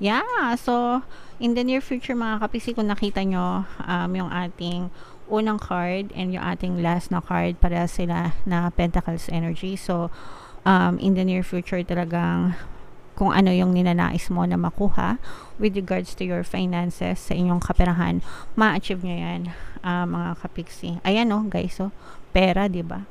Yeah, so in the near future mga kapiksi, kung nakita nyo yung ating unang card and yung ating last na card, para sila na Pentacles energy. So in the near future talagang kung ano yung ninanais mo na makuha with regards to your finances sa inyong kaperahan, ma-achieve nyo yan, mga kapiksi. Ayan guys, so pera, 'di ba?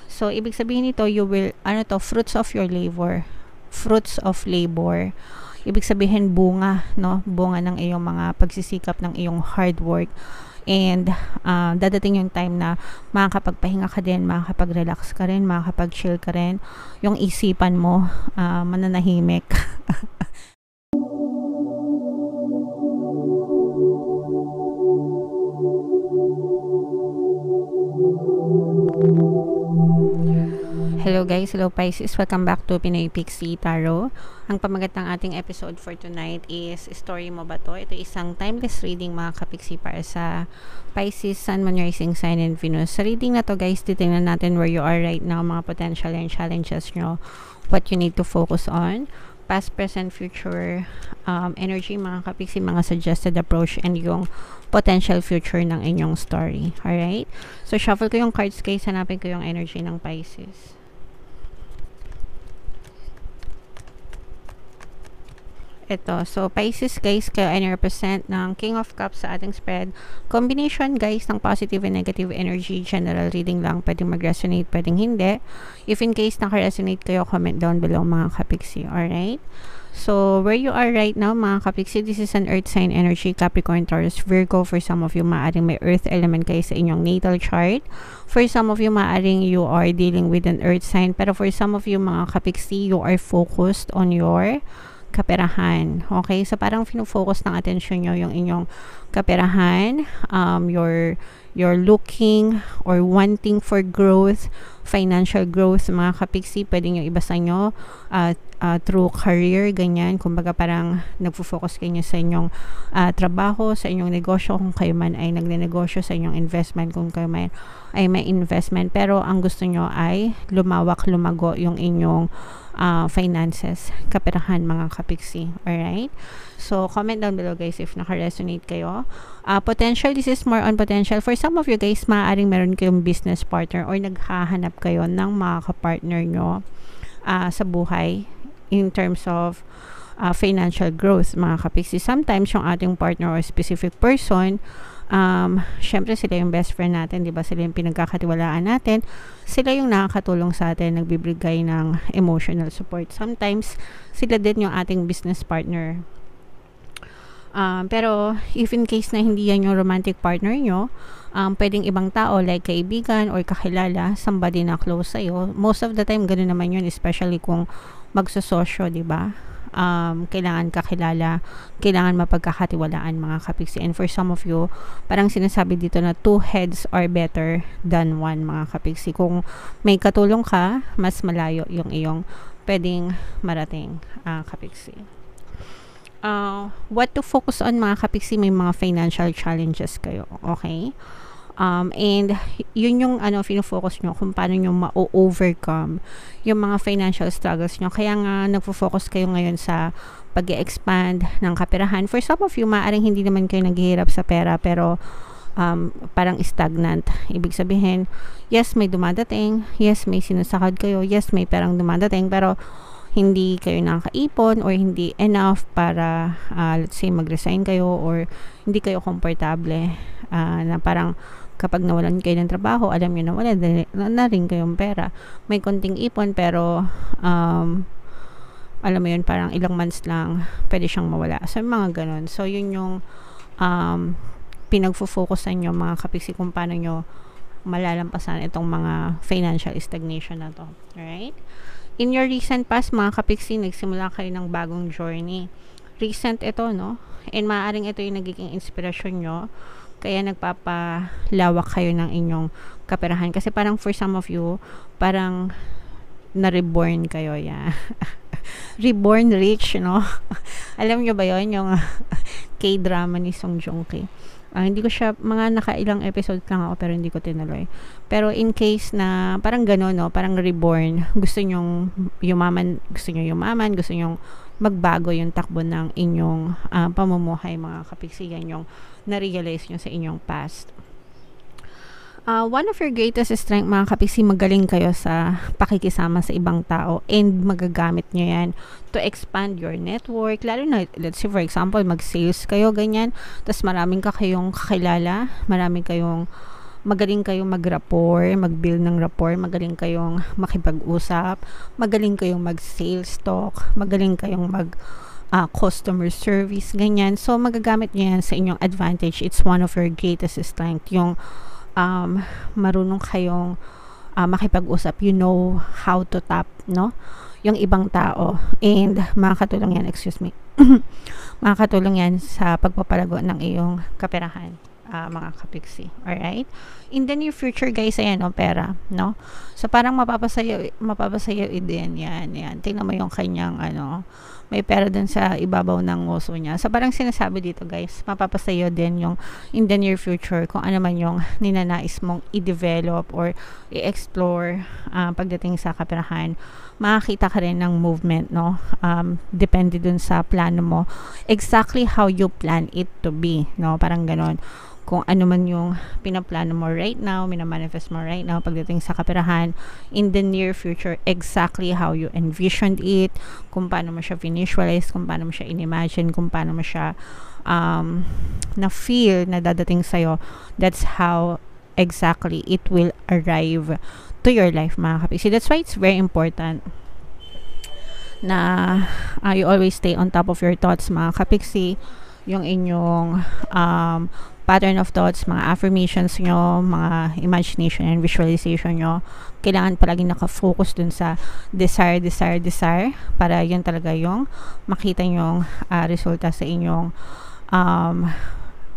So ibig sabihin nito, you will fruits of your labor. Fruits of labor. Ibig sabihin bunga, bunga ng iyong mga pagsisikap, ng iyong hard work. And dadating yung time na makakapagpahinga ka din, makakapag-relax ka rin, makakapag-chill ka rin. Yung isipan mo mananahimik. Hello guys, hello Pisces, welcome back to Pinoy Pixie Tarot. Ang pamagat ng ating episode for tonight is Story Mo Ba To? Ito isang timeless reading mga kapixie para sa Pisces, Sun, Moon, Rising Sign, and Venus. Sa reading na to guys, titingnan natin where you are right now, mga potential and challenges nyo, what you need to focus on, past, present, future energy mga kapixie, mga suggested approach, and yung potential future ng inyong story. Alright? So shuffle ko yung cards guys, hanapin ko yung energy ng Pisces. Ito. So, Pisces guys, kayo ay represent ng King of Cups sa ating spread. Combination guys ng positive and negative energy. General reading lang. Pwedeng mag-resonate, pwedeng hindi. If in case naka-resonate kayo, comment down below mga kapixie. Alright? So, where you are right now mga kapixie, this is an earth sign energy. Capricorn, Taurus, Virgo. For some of you, maaring may earth element kayo sa inyong natal chart. For some of you, maaring you are dealing with an earth sign. Pero for some of you mga kapixie, you are focused on your kaperahan. Okay? So, parang fino-focus ng atensyon nyo yung inyong kaperahan. You're looking or wanting for growth, financial growth, mga kapixie. Pwede nyo ibasa nyo through career, ganyan. Kumbaga parang nagfo-focus kayo sa inyong trabaho, sa inyong negosyo, kung kayo man ay nagne-negosyo, sa inyong investment, kung kayo man ay may investment. Pero ang gusto nyo ay lumawak, lumago yung inyong finances, kaperahan mga kapixie. Alright? So, comment down below guys if naka-resonate kayo. Potential, this is more on potential. For some of you guys, maaaring meron kayong business partner or naghahanap kayo ng mga kapartner nyo sa buhay in terms of financial growth mga kapixie. Sometimes yung ating partner or specific person, syempre sila yung best friend natin, di ba? Sila yung pinagkakatiwalaan natin, sila yung nakakatulong sa atin, nagbibigay ng emotional support. Sometimes sila din yung ating business partner. Pero if in case na hindi yan yung romantic partner nyo, pwedeng ibang tao like kaibigan or kakilala, somebody na close sa'yo. Most of the time ganun naman yun, especially kung magsososyo, di ba? Kailangan kakilala, kailangan mapagkakatiwalaan mga kapixie. And for some of you, parang sinasabi dito na 2 heads are better than 1 mga kapixie. Kung may katulong ka, mas malayo yung iyong pwedeng marating kapixie. What to focus on mga kapixie, may mga financial challenges kayo, okay? And yun yung fino-focus nyo kung paano nyo ma-overcome yung mga financial struggles nyo. Kaya nga nagfo-focus kayo ngayon sa pag-expand ng kaperahan. For some of you, maaaring hindi naman kayo naghihirap sa pera, pero parang stagnant. Ibig sabihin, yes, may dumadating, yes, may sinasakad kayo, yes, may perang dumadating, pero hindi kayo nakakaipon or hindi enough para let's say mag-resign kayo, or hindi kayo komportable na parang kapag nawalan kayo ng trabaho, alam nyo na wala na rin kayong pera. May konting ipon pero alam mo yun, parang ilang months lang pwede siyang mawala. So mga ganun. So yun yung pinagfo-focusan nyo mga kapixie, kung paano nyo malalampasan itong mga financial stagnation na to. Alright? In your recent past mga kapixie, nagsimula kayo ng bagong journey. Recent ito, no? And maaaring ito yung nagiging inspirasyon nyo, kaya nagpapalawak kayo ng inyong kaperahan. Kasi parang for some of you, parang na-reborn kayo, yeah. Reborn rich, no? Alam nyo ba yun? Yung K-drama ni Song Joong Ki. Hindi ko siya, mga nakailang episodes lang ako, pero hindi ko tinuloy. Pero in case na parang gano'n, no? Parang reborn. Gusto nyong yumaman, gusto nyo magbago yung takbo ng inyong pamumuhay mga kapiksi. Yan yung na-realize nyo sa inyong past. One of your greatest strength mga kapiksi, magaling kayo sa pakikisama sa ibang tao and magagamit nyo yan to expand your network. Lalo na, let's say for example, mag-sales kayo, ganyan. Tapos maraming kayong kakilala, magaling kayong mag-rapport, mag-build ng rapport, magaling kayong makipag-usap, magaling kayong mag-sales talk, magaling kayong customer service, ganyan. So, magagamit nyo yan sa inyong advantage. It's one of your greatest strength. Yung marunong kayong makipag-usap, you know how to tap, no? Yung ibang tao, and makakatulong yan, makakatulong yan sa pagpapalago ng iyong kaperahan, mga kapiksi. Alright? In the near future, guys, ayan, no, pera, no? So, parang mapapasayo din, yan. Tingnan mo yung kanyang, may pera dun sa ibabaw ng nguso niya. So, parang sinasabi dito, guys, mapapasayo din yung in the near future kung ano man yung ninanais mong i-develop or i-explore pagdating sa kaperahan. Makakita ka rin ng movement, no? Depende dun sa plano mo. Exactly how you plan it to be, no? Parang ganon. Kung ano man yung pinaplano mo right now, minamanifest mo right now pagdating sa kaperahan, in the near future, exactly how you envisioned it, kung paano mo siya visualize, kung paano mo siya in-imagine, kung paano mo siya na-feel na dadating sa'yo, that's how exactly it will arrive to your life, mga kapiksi. That's why it's very important na you always stay on top of your thoughts, mga kapiksi. Yung inyong pattern of thoughts, mga affirmations nyo, mga imagination and visualization nyo, kailangan palaging nakafocus dun sa desire, para yun talaga yung makita nyong resulta sa inyong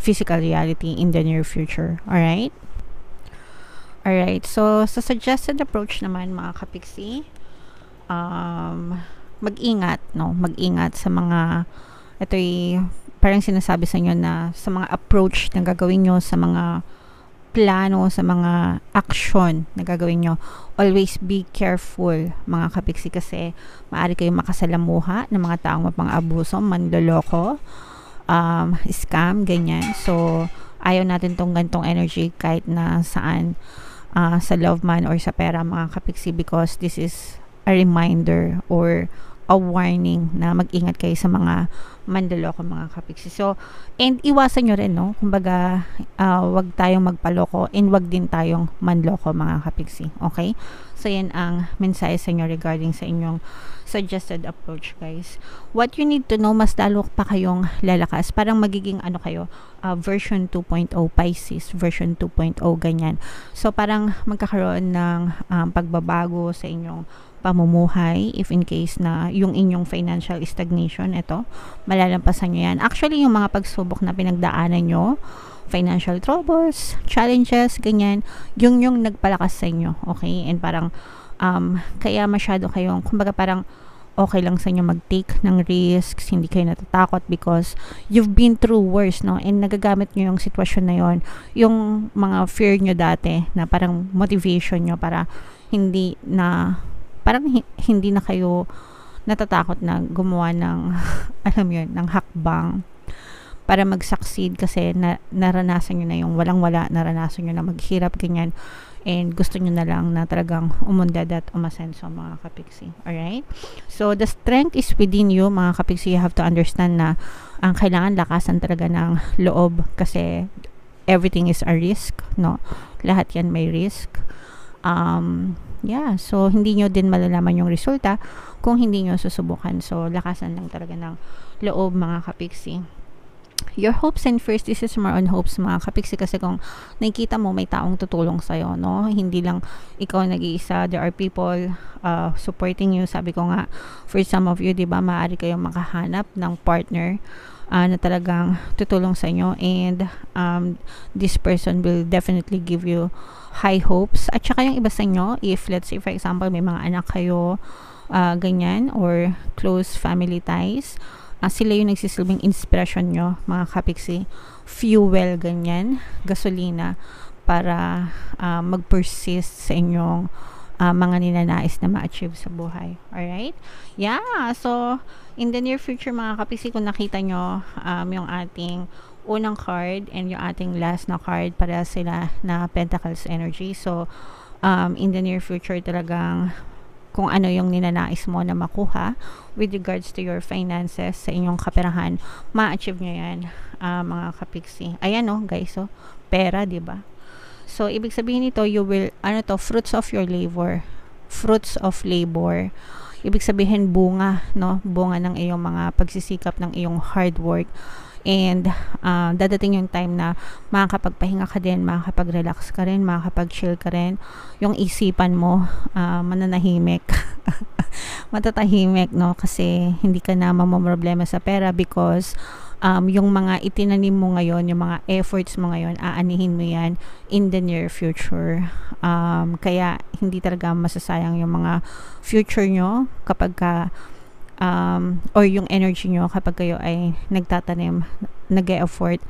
physical reality in the near future. Alright? Alright, so sa suggested approach naman, mga kapiksi, mag-ingat, no? Mag-ingat sa mga, ito'y parang sinasabi sa inyo na sa mga approach na gagawin nyo, sa mga plano, sa mga action na gagawin nyo, always be careful, mga kapiksi, kasi maaari kayong makasalamuha ng mga taong mapang-abuso, manloloko, scam, ganyan. So, ayaw natin tong gantong energy kahit na saan, sa love man or sa pera, mga kapiksi, because this is a reminder or a warning na mag-ingat kayo sa mga mandaloko, mga kapiksi. So, and iwasan nyo rin, no? Kumbaga, wag tayong magpaloko and wag din tayong manloko, mga kapiksi. Okay? So, yan ang mensahe sa inyo regarding sa inyong suggested approach, guys. What you need to know, mas lalo pa kayong lalakas. Parang magiging kayo, version 2.0 Pisces, version 2.0, ganyan. So, parang magkakaroon ng pagbabago sa inyong pamumuhay, if in case na yung inyong financial stagnation, ito, malalampasan nyo yan. Actually, yung mga pagsubok na pinagdaanan nyo, financial troubles, challenges, ganyan, yung nagpalakas sa inyo, okay? And parang, kaya masyado kayong, kumbaga parang, okay lang sa inyo mag-take ng risks, hindi kayo natatakot because you've been through worse, no? And nagagamit nyo yung sitwasyon na yon, yung mga fear nyo dati, na parang motivation nyo para hindi na kayo natatakot na gumawa ng alam yun, ng hakbang para mag-succeed kasi naranasan nyo na yung walang-wala, naranasan nyo na maghirap, ganyan, and gusto nyo na lang na talagang umundad at umasenso, mga kapiksi. Alright? So, the strength is within you, mga kapiksi. You have to understand na ang kailangan lakasan talaga ng loob kasi everything is a risk, no? Lahat yan may risk. Yeah, so hindi nyo din malalaman yung resulta kung hindi nyo susubukan. So, lakasan lang talaga ng loob, mga kapiksi. Your hopes and fears, this is more on hopes, mga kapiksi, kasi kung nakikita mo may taong tutulong sa'yo, no? Hindi lang ikaw nag-iisa. There are people supporting you. Sabi ko nga, for some of you, diba, maaari kayong makahanap ng partner na talagang tutulong sa inyo, and this person will definitely give you high hopes. At saka yung iba sa inyo, if let's say for example may mga anak kayo, ganyan, or close family ties, sila yung nagsisilbing inspiration nyo, mga kapiksi, fuel, ganyan, gasolina para mag-persist sa inyong mga ninanais na ma-achieve sa buhay. Alright? Yeah. So, in the near future mga kapiksi, kung nakita nyo yung ating unang card and yung ating last na card, para sila na Pentacles energy. So, in the near future talagang kung ano yung ninanais mo na makuha with regards to your finances sa inyong kaperahan, ma-achieve nyo yan, mga kapiksi. Ayan guys, pera, diba? So, ibig sabihin nito, you will, fruits of your labor. Fruits of labor. Ibig sabihin, bunga, bunga ng iyong mga pagsisikap, ng iyong hard work. And dadating yung time na makakapagpahinga ka din, makakapag-relax ka rin, makakapag-chill ka rin. Yung isipan mo mananahimik. Matatahimik, kasi hindi ka na mamomroblema sa pera because yung mga itinanim mo ngayon, yung mga efforts mo ngayon, aanihin mo yan in the near future. Kaya hindi talaga masasayang yung mga future nyo kapag ka or yung energy nyo kapag kayo ay nagtatanim, nag-e-effort,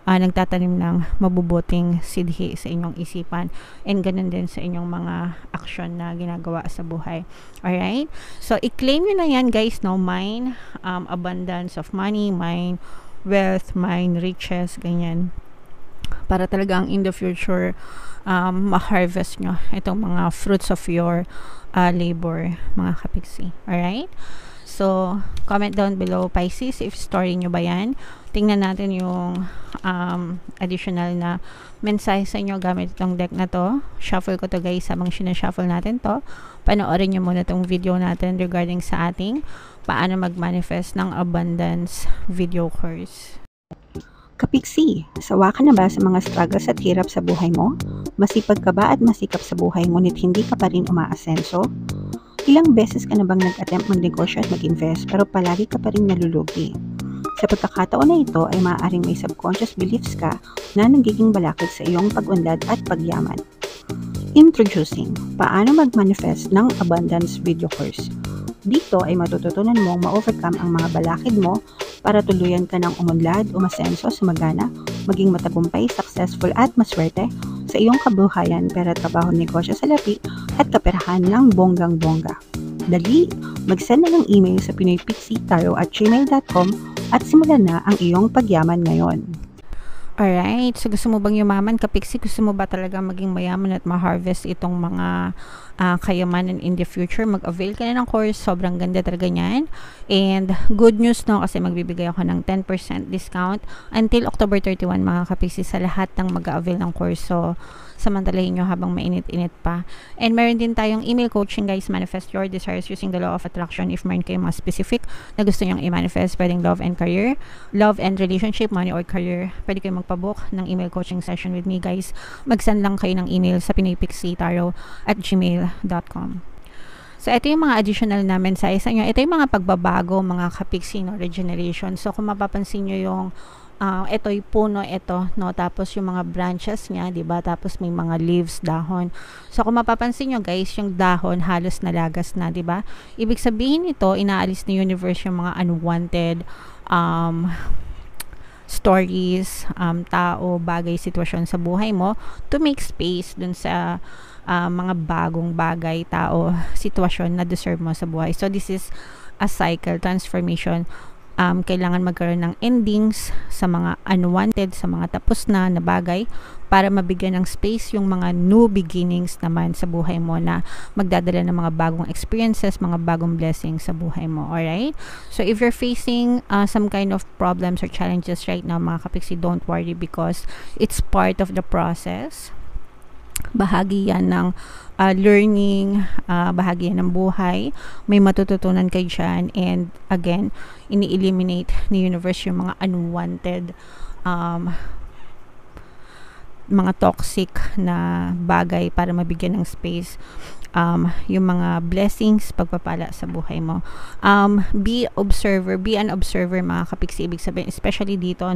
nagtatanim ng mabubuting sidhi sa inyong isipan, and ganun din sa inyong mga action na ginagawa sa buhay. Alright? So, i-claim nyo na yan guys, mine abundance of money, mine wealth, mine riches, ganyan, para talagang in the future ma-harvest nyo itong mga fruits of your labor, mga kapiksi. Alright? So, comment down below, Pisces, if story nyo ba yan. Tingnan natin yung additional na mensahe sa inyo gamit itong deck na to. Shuffle ko to guys, habang sinashuffle natin to. Panoorin nyo muna itong video natin regarding sa ating paano mag-manifest ng abundance video course. Kapiksi, sawa ka na ba sa mga struggles at hirap sa buhay mo? Masipag ka ba at masikap sa buhay ngunit hindi ka pa rin umaasenso? Ilang beses ka na bang nag-attempt magnegosyo at mag-invest pero palagi ka pa rin nalulugi? Sa pagkakataon na ito ay maaaring may subconscious beliefs ka na nagiging balakid sa iyong pag-unlad at pagyaman. Introducing, paano mag-manifest ng abundance video course. Dito ay matututunan mong ma-overcome ang mga balakid mo para tuluyan ka ng umunlad, umasenso, sumagana, maging matagumpay, successful at maswerte sa iyong kabuhayan, pera, trabaho, negosyo, salapi at kaperahan ng bonggang-bongga. Dali, mag-send na ng email sa pinoypixitaro@gmail.com at simulan na ang iyong pagyaman ngayon. Alright, so gusto mo bang yumaman, kapiksi? Gusto mo ba talaga maging mayaman at ma-harvest itong mga kayamanan in the future? Mag-avail ka na ng course, sobrang ganda talaga niyan. And good news kasi magbibigay ako ng 10% discount until October 31 mga kapiksi sa lahat ng mag-avail ng course. So, samantalahin nyo habang mainit-init pa. And meron din tayong email coaching guys, manifest your desires using the law of attraction. If meron kayo mga specific na gusto nyong i-manifest, pwedeng love and career, love and relationship, money or career, pwede kayo magpabook ng email coaching session with me guys. Mag-send lang kayo ng email sa pinoypixitaro@gmail.com. So, ito yung mga additional na mensahe sa inyo. Ito yung mga pagbabago, mga kapiksi, regeneration. So, kung mapapansin nyo yung ito yung puno, tapos yung mga branches niya, diba? Tapos may mga leaves, dahon. So, kung mapapansin nyo guys, yung dahon halos nalagas na, diba? Ibig sabihin nito, inaalis ni universe yung mga unwanted stories, tao, bagay, sitwasyon sa buhay mo to make space dun sa mga bagong bagay, tao, sitwasyon na deserve mo sa buhay. So, this is a cycle, transformation. Kailangan magkaroon ng endings sa mga unwanted, sa mga tapos na bagay para mabigyan ng space yung mga new beginnings naman sa buhay mo na magdadala ng mga bagong experiences, mga bagong blessings sa buhay mo. Alright? So, if you're facing some kind of problems or challenges right now, mga kapiksi, don't worry because it's part of the process. Bahagi yan ng learning, bahagi yan ng buhay. May matututunan kayo dyan. And again, ini-eliminate ni universe yung mga unwanted, mga toxic na bagay para mabigyan ng space yung mga blessings, pagpapala sa buhay mo. Be an observer mga kapiksi, ibig sabihin, especially dito,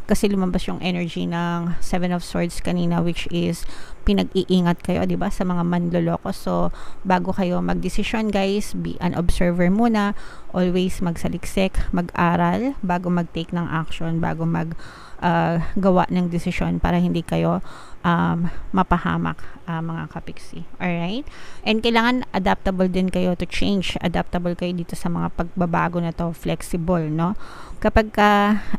kasi lumabas yung energy ng 7 of Swords kanina, which is pinag-iingat kayo, 'di ba, sa mga manloloko. So, bago kayo magdesisyon, guys, be an observer muna. Always magsaliksik, mag-aral bago mag-take ng action, bago gawa ng desisyon para hindi kayo mapahamak, mga kapiksi. Alright? And kailangan adaptable din kayo to change. Adaptable kayo dito sa mga pagbabago na to, flexible, no? Kapag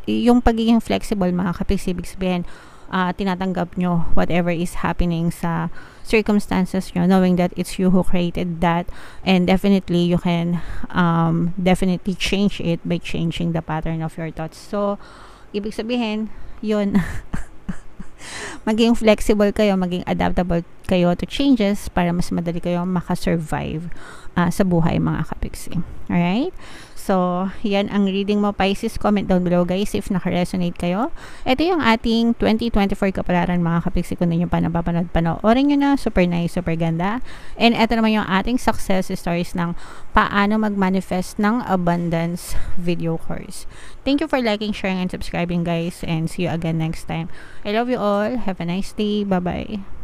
yung pagiging flexible, mga kapiksi, ibig sabihin, tinatanggap nyo whatever is happening sa circumstances nyo, knowing that it's you who created that, and definitely you can definitely change it by changing the pattern of your thoughts. So, ibig sabihin, yun, maging flexible kayo, maging adaptable kayo to changes para mas madali kayo makasurvive sa buhay, mga kapiksi. Alright? So, yan ang reading mo, Pisces. Comment down below, guys, if naka-resonate kayo. Ito yung ating 2024 kapalaran, mga kapiksi. Kung hindi nyo pa napapanood, panoorin nyo na. Super nice, super ganda. And ito naman yung ating success stories ng paano mag-manifest ng abundance video course. Thank you for liking, sharing, and subscribing, guys. And see you again next time. I love you all. Have a nice day. Bye-bye.